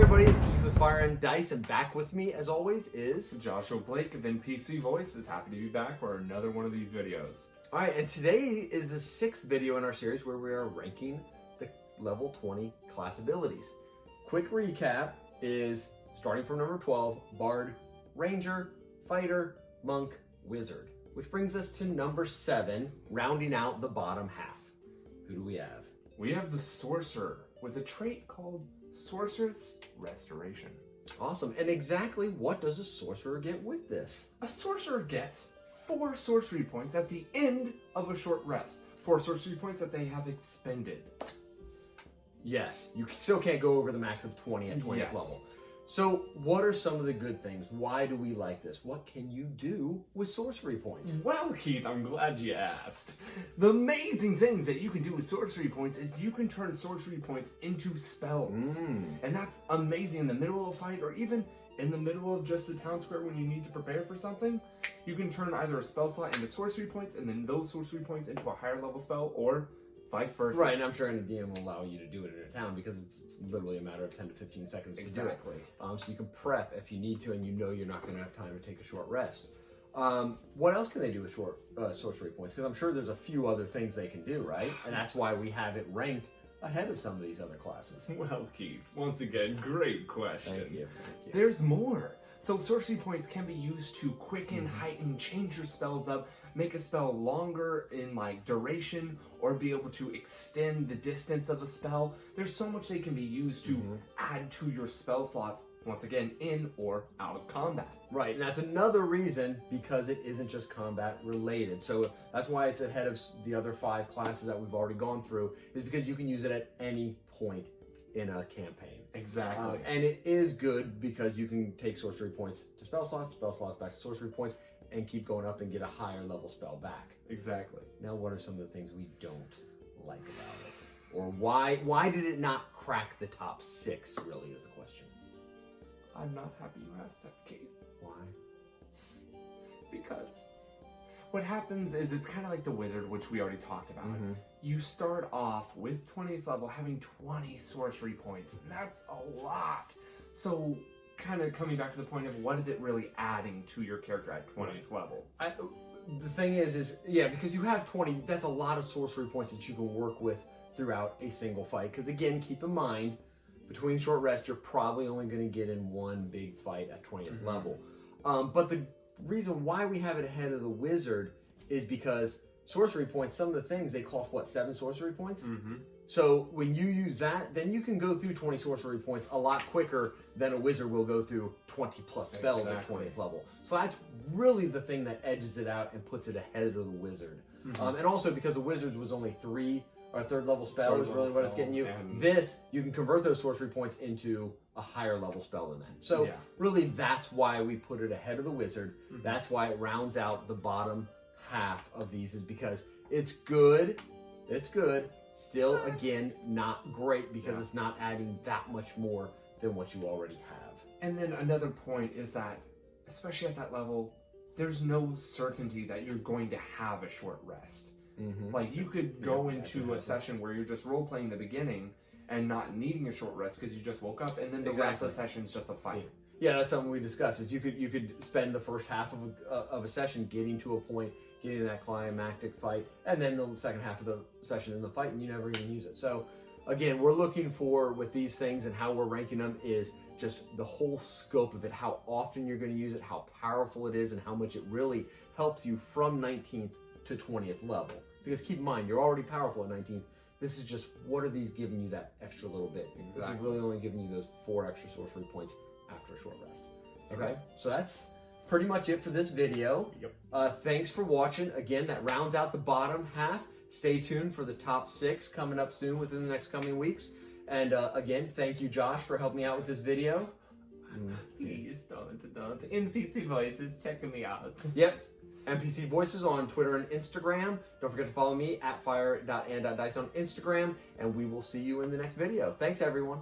everybody, it's Keith with Fire and Dice, and back with me, as always, is Joshua Blake of NPC Voices. Happy to be back for another one of these videos. Alright, and today is the 6th video in our series where we are ranking the level 20 class abilities. Quick recap is, starting from number 12, Bard, Ranger, Fighter, Monk, Wizard. Which brings us to number 7, rounding out the bottom half. Who do we have? We have the Sorcerer, with a trait called Sorcerer's Restoration. Awesome, and exactly what does a Sorcerer get with this? A Sorcerer gets 4 sorcery points at the end of a short rest. 4 sorcery points that they have expended. Yes, you still can't go over the max of 20 at 20th level. So what are some of the good things? Why do we like this? What can you do with sorcery points? Well, Keith, I'm glad you asked. The amazing things that you can do with sorcery points is you can turn sorcery points into spells. And that's amazing in the middle of a fight, or even in the middle of just the town square when you need to prepare for something. You can turn either a spell slot into sorcery points and then those sorcery points into a higher level spell, or vice versa. Right, and I'm sure the DM will allow you to do it in a town because it's literally a matter of 10 to 15 seconds to do it. So you can prep if you need to and you know you're not going to have time to take a short rest. What else can they do with sorcery points? Because I'm sure there's a few other things they can do, right? And that's why we have it ranked ahead of some of these other classes. Well, Keith, once again, great question. Thank you. There's more. So sorcery points can be used to quicken, heighten, change your spells up, make a spell longer in like duration, or be able to extend the distance of a spell. There's so much they can be used to add to your spell slots, once again, in or out of combat. Right, and that's another reason because it isn't just combat related. So that's why it's ahead of the other 5 classes that we've already gone through, is because you can use it at any point in a campaign. Exactly. And it is good because you can take sorcery points to spell slots back to sorcery points, and keep going up and get a higher level spell back. Exactly. Now, what are some of the things we don't like about it? Or why did it not crack the top 6, really, is the question. I'm not happy you asked that, Keith. Why? Because what happens is it's kind of like the Wizard, which we already talked about. You start off with 20th level having 20 sorcery points, and that's a lot. So kind of coming back to the point of what is it really adding to your character at 20th level? The thing is yeah, because you have 20, that's a lot of sorcery points that you can work with throughout a single fight. Because again, keep in mind, between short rest, you're probably only going to get in one big fight at 20th level. But the reason why we have it ahead of the Wizard is because sorcery points, some of the things, they cost, what, 7 sorcery points? So when you use that, then you can go through 20 sorcery points a lot quicker than a Wizard will go through 20 plus spells at 20th level. So that's really the thing that edges it out and puts it ahead of the Wizard. And also because the Wizard's was only 3, or 3rd level spell is really what it's getting you. This, you can convert those sorcery points into a higher level spell than that. So really that's why we put it ahead of the Wizard. That's why it rounds out the bottom half of these, is because it's good. It's good. Still, again, not great because it's not adding that much more than what you already have. And then another point is that, especially at that level, there's no certainty that you're going to have a short rest. Like, you could go into a session where you're just role-playing the beginning and not needing a short rest because you just woke up, and then the rest of the session is just a fight. Yeah, that's something we discussed, is you could spend the first half of a session getting to a point, getting that climactic fight, and then the second half of the session in the fight, and you never even use it. So again, we're looking for, with these things and how we're ranking them, is just the whole scope of it, how often you're going to use it, how powerful it is, and how much it really helps you from 19th to 20th level. Because keep in mind, you're already powerful at 19th. This is just, what are these giving you that extra little bit? This is really only giving you those 4 extra sorcery points after a short rest. Okay, so that's pretty much it for this video. Thanks for watching. Again, that rounds out the bottom half. Stay tuned for the top 6 coming up soon within the next coming weeks. And again, thank you, Josh, for helping me out with this video. Please don't. NPC Voices checking me out. Yep. NPC Voices on Twitter and Instagram. Don't forget to follow me at fire.and.dice on Instagram. And we will see you in the next video. Thanks, everyone.